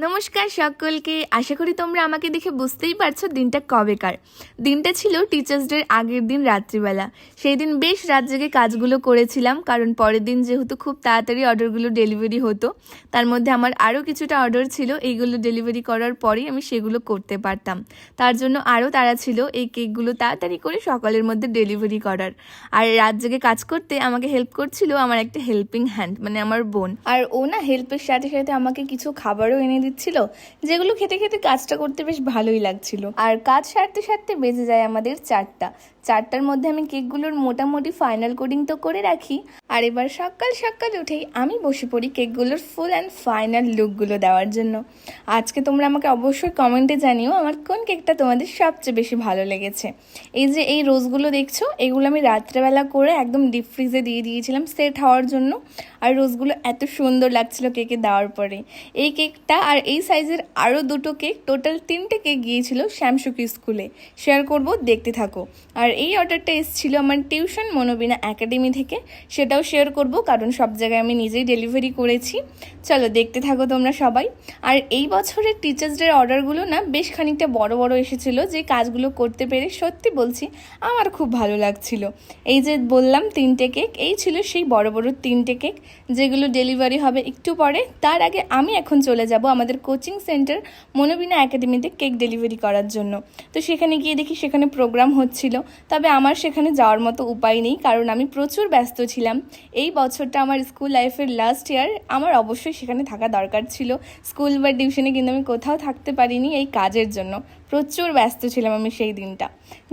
নমস্কার সকলকে। আশা করি তোমরা আমাকে দেখে বুঝতেই পারছো দিনটা কবেকার। দিনটা ছিল টিচার্স ডের আগের দিন রাত্রিবেলা। সেই দিন বেশ রাত জেগে কাজগুলো করেছিলাম, কারণ পরের দিন যেহেতু খুব তাড়াতাড়ি অর্ডারগুলো ডেলিভারি হতো, তার মধ্যে আমার আরও কিছুটা অর্ডার ছিল। এইগুলো ডেলিভারি করার পরেই আমি সেগুলো করতে পারতাম। তার জন্য আরও তাড়া ছিল এই কেকগুলো তাড়াতাড়ি করে সকালের মধ্যে ডেলিভারি করার। আর রাত জেগে কাজ করতে আমাকে হেল্প করছিল আমার একটা হেল্পিং হ্যান্ড, মানে আমার বোন। আর ও না হেল্পের সাথে সাথে আমাকে কিছু খাবারও এনে দিচ্ছিল, যেগুলো খেতে খেতে কাজটা করতে বেশ ভালোই লাগছিল। আর কাজ সারতে সারতে বেজে যায় আমাদের 4টার মধ্যে আমি কেকগুলোর মোটামুটি ফাইনাল কোডিং তো করে রাখি। আর এবার সকাল সকাল উঠেই আমি বসে পড়ি কেকগুলোর ফুল অ্যান্ড ফাইনাল লুকগুলো দেওয়ার জন্য। আজকে তোমরা আমাকে অবশ্যই কমেন্টে জানিও আমার কোন কেকটা তোমাদের সবচেয়ে বেশি ভালো লেগেছে। এই যে এই রোজগুলো দেখছো, এগুলো আমি রাত্রেবেলা করে একদম ডিপ ফ্রিজে দিয়ে দিয়েছিলাম সেট হওয়ার জন্য। আর রোজগুলো এত সুন্দর লাগছিল কেকে দেওয়ার পরে। এই কেকটা আর এই সাইজের আরও দুটো কেক, টোটাল 3টে কেক গিয়েছিল শ্যামসুখী স্কুলে। শেয়ার করব, দেখতে থাকো। আর এই অর্ডারটা এসেছিল আমার টিউশন মনোবিনা একাডেমি থেকে, সেটাও শেয়ার করব, কারণ সব জায়গায় আমি নিজেই ডেলিভারি করেছি। চলো দেখতে থাকো তোমরা সবাই। আর এই বছরের টিচার্স ডের অর্ডারগুলো না বেশ খানিকটা বড় বড় এসেছিল, যে কাজগুলো করতে পেরে সত্যি বলছি আমার খুব ভালো লাগছিল। এই যে বললাম 3টে কেক, এই ছিল সেই বড় বড় 3টে কেক, যেগুলো ডেলিভারি হবে একটু পরে। তার আগে আমি এখন চলে যাব আমাদের কোচিং সেন্টার মনোবিনা একাডেমিতে কেক ডেলিভারি করার জন্য। তো সেখানে গিয়ে দেখি সেখানে প্রোগ্রাম হচ্ছিল, তবে আমার সেখানে যাওয়ার মতো উপায় নেই, কারণ আমি প্রচুর ব্যস্ত ছিলাম। এই বছরটা আমার স্কুল লাইফের লাস্ট ইয়ার, আমার অবশ্যই সেখানে থাকা দরকার ছিল। স্কুল বা টিউশনে কিন্তু আমি কোথাও থাকতে পারিনি এই কাজের জন্য, প্রচুর ব্যস্ত ছিলাম আমি সেই দিনটা।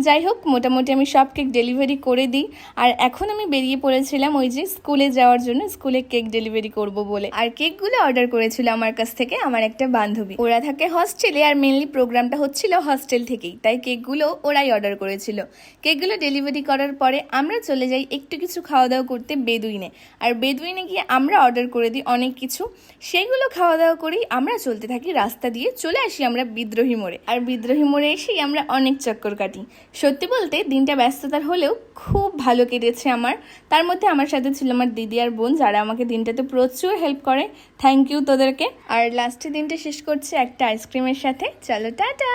যাই হোক, মোটামুটি আমি সব কেক ডেলিভারি করে দিই। আর এখন আমি বেরিয়ে পড়েছিলাম ওই যে স্কুলে যাওয়ার জন্য, স্কুলে কেক ডেলিভারি করব বলে। আর কেকগুলো অর্ডার করেছিল আমার কাছ থেকে আমার একটা বান্ধবী, ওরা থাকে হস্টেলে, আর মেনলি প্রোগ্রামটা হচ্ছিল হস্টেল থেকেই, তাই কেকগুলো ওরাই অর্ডার করেছিল। কেকগুলো ডেলিভারি করার পরে আমরা চলে যাই একটু কিছু খাওয়া দাওয়া করতে বেদুইনে। আর বেদুইনে গিয়ে আমরা অর্ডার করে দিই অনেক কিছু, সেইগুলো খাওয়া দাওয়া করেই আমরা চলতে থাকি রাস্তা দিয়ে। চলে আসি আমরা বিদ্রোহী মোড়ে, আর বিদ্রোহী মোড়ে এসেই আমরা অনেক চক্কর কাটি। সত্যি বলতে দিনটা ব্যস্ততার হলেও খুব ভালো কেটেছে আমার। তার মধ্যে আমার সাথে ছিল আমার দিদি আর বোন, যারা আমাকে দিনটাতে প্রচুর হেল্প করে। থ্যাংক ইউ তোদেরকে। আর লাস্টে দিনটা শেষ করছে একটা আইসক্রিমের সাথে। চলো টাটা।